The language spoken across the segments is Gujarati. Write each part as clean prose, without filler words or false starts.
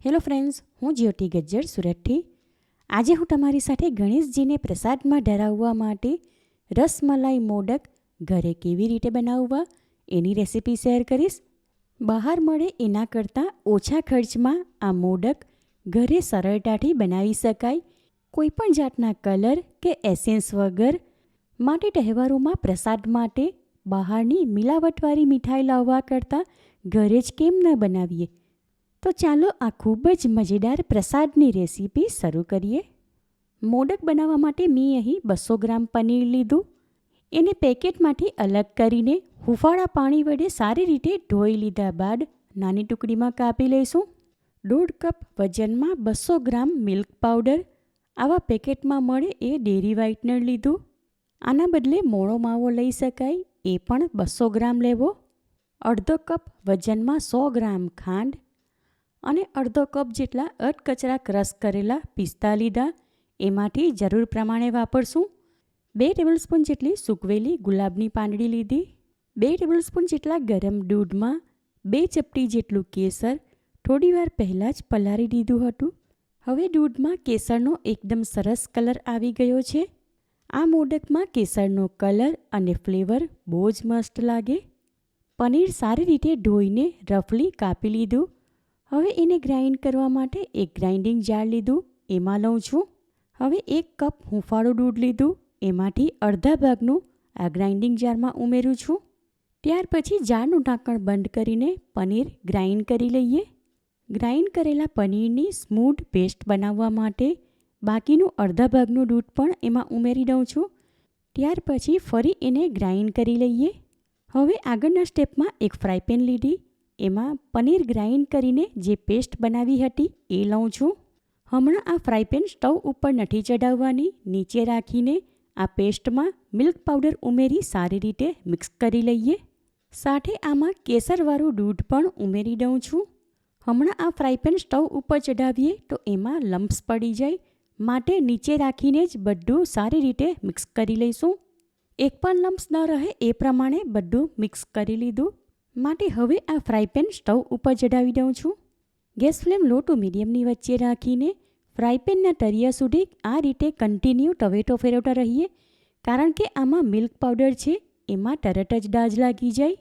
હેલો ફ્રેન્ડ્સ, હું જ્યોતિ ગજ્જર સુરતથી. આજે હું તમારી સાથે ગણેશજીને પ્રસાદમાં ધરાવવા માટે રસમલાઈ મોદક ઘરે કેવી રીતે બનાવવા એની રેસીપી શેર કરીશ. બહાર મળે એના કરતાં ઓછા ખર્ચમાં આ મોદક ઘરે સરળતાથી બનાવી શકાય. કોઈપણ જાતના કલર કે એસેન્સ વગર. માટે તહેવારોમાં પ્રસાદ માટે બહારની મિલાવટવાળી મીઠાઈ લાવવા કરતાં ઘરે જ કેમ ન બનાવીએ. તો ચાલો આ ખૂબ જ મજેદાર પ્રસાદની રેસીપી શરૂ કરીએ. મોદક બનાવવા માટે મેં અહીં 200 ગ્રામ પનીર લીધું. એને પેકેટમાંથી અલગ કરીને હુંફાળા પાણી વડે સારી રીતે ધોઈ લીધા બાદ નાની ટુકડીમાં કાપી લઈશું. 1.5 કપ વજનમાં 200 ગ્રામ મિલ્ક પાવડર, આવા પેકેટમાં મળે એ ડેરી વ્હાઇટનર લીધું. આના બદલે મોળો માવો લઈ શકાય, એ પણ 200 ગ્રામ લેવો. 1/2 કપ વજનમાં 100 ગ્રામ ખાંડ અને 1/2 કપ જેટલા અધકચરા ક્રશ કરેલા પિસ્તા લીધા. એમાંથી જરૂર પ્રમાણે વાપરશું. 2 ટેબલસ્પૂન જેટલી સૂકવેલી ગુલાબની પાંદડી લીધી. 2 ટેબલસ્પૂન જેટલા ગરમ દૂધમાં 2 ચપટી જેટલું કેસર થોડીવાર પહેલાં જ પલાળી દીધું હતું. હવે દૂધમાં કેસરનો એકદમ સરસ કલર આવી ગયો છે. આ મોદકમાં કેસરનો કલર અને ફ્લેવર બહુ જ મસ્ત લાગે. પનીર સારી રીતે ધોઈને રફલી કાપી લીધું. હવે એને ગ્રાઇન્ડ કરવા માટે એક ગ્રાઇન્ડિંગ જાર લીધું, એમાં લઉં છું. હવે 1 કપ હુંફાળું દૂધ લીધું, એમાંથી અડધા ભાગનું આ ગ્રાઇન્ડિંગ જારમાં ઉમેરું છું. ત્યાર પછી જારનું ઢાંકણ બંધ કરીને પનીર ગ્રાઇન્ડ કરી લઈએ. ગ્રાઇન્ડ કરેલા પનીરની સ્મૂથ પેસ્ટ બનાવવા માટે બાકીનું અડધા ભાગનું દૂધ પણ એમાં ઉમેરી દઉં છું. ત્યાર પછી ફરી એને ગ્રાઇન્ડ કરી લઈએ. હવે આગળના સ્ટેપમાં એક ફ્રાય પેન લીધી, એમાં પનીર ગ્રાઇન્ડ કરીને જે પેસ્ટ બનાવી હતી એ લઉં છું. હમણાં આ ફ્રાય પેન સ્ટવ ઉપર નથી ચડાવવાની, નીચે રાખીને આ પેસ્ટમાં મિલ્ક પાવડર ઉમેરી સારી રીતે મિક્સ કરી લઈએ. સાથે આમાં કેસરવાળું દૂધ પણ ઉમેરી દઉં છું. હમણાં આ ફ્રાય પેન સ્ટવ ઉપર ચડાવીએ તો એમાં લમ્પ્સ પડી જાય, માટે નીચે રાખીને જ બધું સારી રીતે મિક્સ કરી લઈશું. એક પણ લમ્પ્સ ન રહે એ પ્રમાણે બધું મિક્સ કરી લીધું. માટે હવે આ ફ્રાય પેન સ્ટવ ઉપર ચડાવી દઉં છું. ગેસ ફ્લેમ લો ટુ મીડિયમની વચ્ચે રાખીને ફ્રાય પેનના તળિયા સુધી આ રીતે કન્ટિન્યુ ટવેટો ફેરવતા રહીએ, કારણ કે આમાં મિલ્ક પાવડર છે, એમાં તરત જ દાજ લાગી જાય.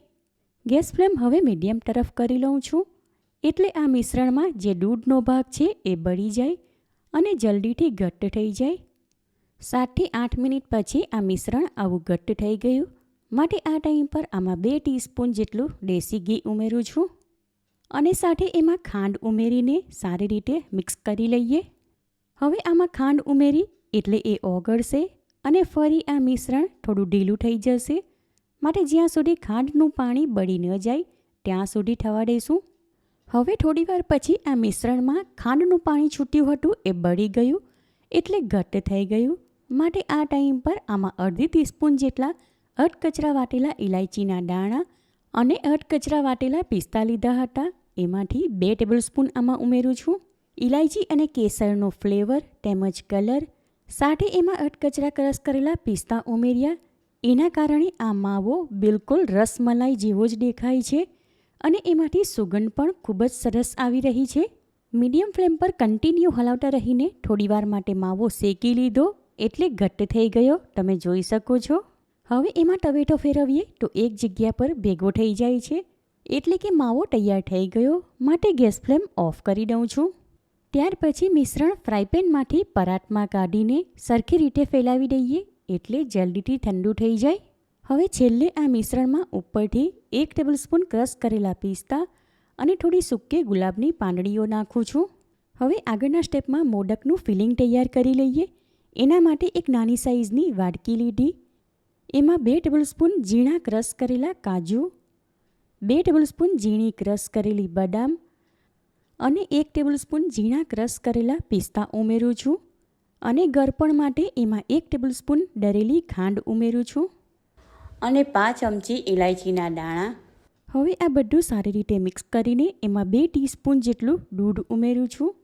ગેસ ફ્લેમ હવે મીડિયમ તરફ કરી લઉં છું, એટલે આ મિશ્રણમાં જે દૂધનો ભાગ છે એ બળી જાય અને જલ્દીથી ઘટ્ટ થઈ જાય. 7 થી 8 મિનિટ પછી આ મિશ્રણ આવું ઘટ્ટ થઈ ગયું. માટે આ ટાઈમ પર આમાં 2 ટીસ્પૂન જેટલું દેશી ઘી ઉમેરું છું અને સાથે એમાં ખાંડ ઉમેરીને સારી રીતે મિક્સ કરી લઈએ. હવે આમાં ખાંડ ઉમેરી એટલે એ ઓગળશે અને ફરી આ મિશ્રણ થોડું ઢીલું થઈ જશે. માટે જ્યાં સુધી ખાંડનું પાણી બળી ન જાય ત્યાં સુધી થવા દઈશું. હવે થોડીવાર પછી આ મિશ્રણમાં ખાંડનું પાણી છૂટ્યું હતું એ બળી ગયું, એટલે ઘટ્ટ થઈ ગયું. માટે આ ટાઈમ પર આમાં અડધી ટીસ્પૂન જેટલા અધકચરા વાટેલા ઇલાયચીના દાણા અને અધકચરા વાટેલા પિસ્તા લીધા હતા, એમાંથી 2 ટેબલસ્પૂન આમાં ઉમેરું છું. ઇલાયચી અને કેસરનો ફ્લેવર તેમજ કલર, સાથે એમાં અધકચરા ક્રશ કરેલા પિસ્તા ઉમેર્યા. એના કારણે આ માવો બિલકુલ રસમલાઈ જેવો જ દેખાય છે અને એમાંથી સુગંધ પણ ખૂબ જ સરસ આવી રહી છે. મીડિયમ ફ્લેમ પર કન્ટિન્યુ હલાવતા રહીને થોડીવાર માટે માવો શેકી લીધો, એટલે ઘટ્ટ થઈ ગયો, તમે જોઈ શકો છો. હવે એમાં ટવેટો ફેરવીએ તો એક જગ્યા પર ભેગો થઈ જાય છે, એટલે કે માવો તૈયાર થઈ ગયો. માટે ગેસ ફ્લેમ ઓફ કરી દઉં છું. ત્યાર પછી મિશ્રણ ફ્રાય પેનમાંથી પરાતમાં કાઢીને સરખી રીતે ફેલાવી દઈએ, એટલે જલ્દીથી ઠંડુ થઈ જાય. હવે છેલ્લે આ મિશ્રણમાં ઉપરથી 1 ટેબલસ્પૂન ક્રશ કરેલા પિસ્તા અને થોડી સૂકી ગુલાબની પાંદડીઓ નાખું છું. હવે આગળના સ્ટેપમાં મોદકનું ફિલિંગ તૈયાર કરી લઈએ. એના માટે એક નાની સાઇઝની વાડકી લીધી, એમાં 2 ટેબલસ્પૂન ઝીણા ક્રશ કરેલા કાજુ, 2 ટેબલસ્પૂન ઝીણી ક્રશ કરેલી બદામ અને 1 ટેબલસ્પૂન ઝીણા ક્રશ કરેલા પિસ્તા ઉમેરું છું. અને ગળપણ માટે એમાં 1 ટેબલસ્પૂન દળેલી ખાંડ ઉમેરું છું અને 5 ચમચી ઇલાયચીના દાણા. હવે આ બધું સારી રીતે મિક્સ કરીને એમાં 2 ટીસ્પૂન જેટલું દૂધ ઉમેરું છું.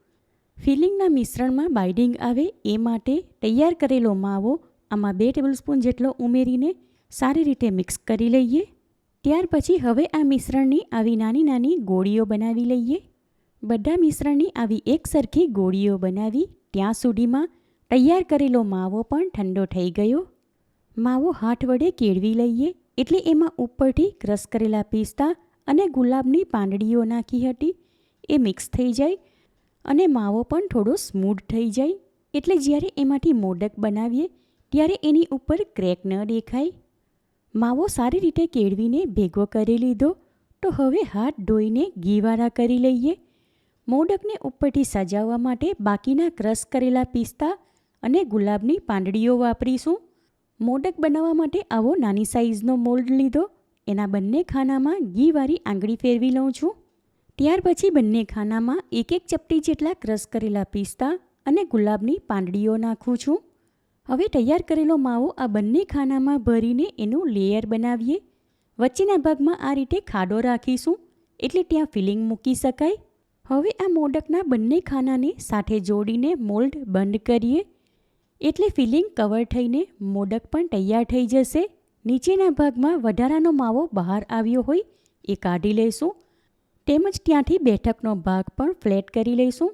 ફિલિંગના મિશ્રણમાં બાઇડિંગ આવે એ માટે તૈયાર કરેલો માવો આમાં 2 ટેબલસ્પૂન જેટલો ઉમેરીને સારી રીતે મિક્સ કરી લઈએ. ત્યાર પછી હવે આ મિશ્રણની આવી નાની નાની ગોળીઓ બનાવી લઈએ. બધા મિશ્રણની આવી એકસરખી ગોળીઓ બનાવી ત્યાં સુધીમાં તૈયાર કરેલો માવો પણ ઠંડો થઈ ગયો. માવો હાથ વડે કેળવી લઈએ એટલે એમાં ઉપરથી ક્રશ કરેલા પિસ્તા અને ગુલાબની પાંદડીઓ નાખી હતી એ મિક્સ થઈ જાય અને માવો પણ થોડો સ્મૂધ થઈ જાય એટલે જ્યારે એમાંથી મોદક બનાવીએ ત્યારે એની ઉપર ક્રેક ન દેખાય. માવો સારી રીતે કેળવીને ભેગો કરી લીધો તો હવે હાથ ધોઈને ઘીવાળા કરી લઈએ. મોદકને ઉપરથી સજાવવા માટે બાકીના ક્રશ કરેલા પિસ્તા અને ગુલાબની પાંદડીઓ વાપરીશું. મોદક બનાવવા માટે આવો નાની સાઇઝનો મોલ્ડ લીધો. એના બંને ખાનામાં ઘીવાળી આંગળી ફેરવી લઉં છું. ત્યાર પછી બંને ખાનામાં એક ચપટી જેટલા ક્રશ કરેલા પિસ્તા અને ગુલાબની પાંદડીઓ નાખું છું. હવે તૈયાર કરેલો માવો આ બંને ખાનામાં ભરીને એનું લેયર બનાવીએ. વચ્ચેના ભાગમાં આ રીતે ખાડો રાખીશું એટલે ત્યાં ફિલિંગ મૂકી શકાય. હવે આ મોદકના બંને ખાનાને સાથે જોડીને મોલ્ડ બંધ કરીએ એટલે ફિલિંગ કવર થઈને મોદક પણ તૈયાર થઈ જશે. નીચેના ભાગમાં વધારાનો માવો બહાર આવ્યો હોય એ કાઢી લઈશું. તેમજ ત્યાંથી બેઠકનો ભાગ પણ ફ્લેટ કરી લઈશું.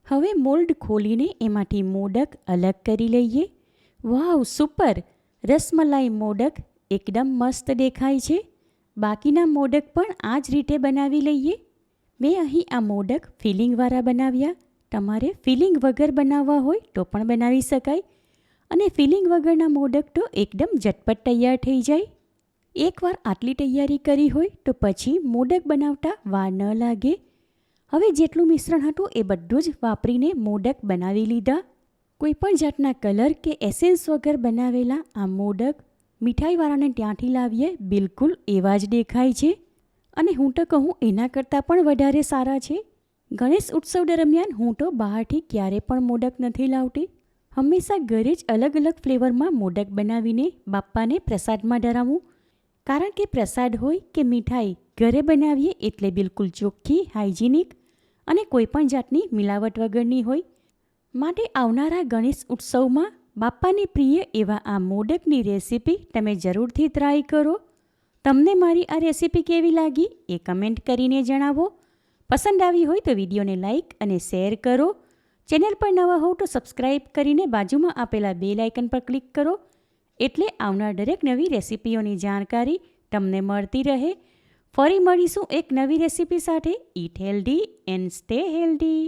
હવે મોલ્ડ ખોલીને એમાંથી મોદક અલગ કરી લઈએ. વાવ, સુપર! રસમલાઈ મોદક એકદમ મસ્ત દેખાય છે. બાકીના મોદક પણ આ જ રીતે બનાવી લઈએ. મેં અહીં આ મોદક ફિલિંગવાળા બનાવ્યા. તમારે ફિલિંગ વગર બનાવવા હોય તો પણ બનાવી શકાય અને ફિલિંગ વગરના મોદક તો એકદમ ઝટપટ તૈયાર થઈ જાય. એકવાર આટલી તૈયારી કરી હોય તો પછી મોદક બનાવતા વાર ન લાગે. હવે જેટલું મિશ્રણ હતું એ બધું જ વાપરીને મોદક બનાવી લીધા. કોઈપણ જાતના કલર કે એસેન્સ વગર બનાવેલા આ મોદક મીઠાઈવાળાને ત્યાંથી લાવીએ બિલકુલ એવા જ દેખાય છે અને હું તો કહું એના કરતાં પણ વધારે સારા છે. ગણેશ ઉત્સવ દરમિયાન હું તો બહારથી ક્યારે પણ મોદક નથી લાવતી. હંમેશા ઘરે જ અલગ અલગ ફ્લેવરમાં મોદક બનાવીને બાપ્પાને પ્રસાદમાં ધરાવું. કારણ કે પ્રસાદ હોય કે મીઠાઈ ઘરે બનાવીએ એટલે બિલકુલ ચોખ્ખી, હાઇજેનિક અને કોઈપણ જાતની મિલાવટ વગરની હોય. માટે આવનારા ગણેશ ઉત્સવમાં બાપ્પાને પ્રિય એવા આ મોદકની રેસીપી તમે જરૂરથી ટ્રાય કરો. તમને મારી આ રેસીપી કેવી લાગી એ કમેન્ટ કરીને જણાવો. પસંદ આવી હોય તો વિડીયોને લાઇક અને શેર કરો. ચેનલ પર નવા હો તો સબસ્ક્રાઈબ કરીને બાજુમાં આપેલા બેલ આઇકન પર ક્લિક કરો એટલે આવનાર દરેક નવી રેસીપીઓની જાણકારી તમને મળતી રહે. ફરી મળીશું એક નવી રેસીપી સાથે. ઈટ હેલ્ધી એન્ડ સ્ટે હેલ્ધી.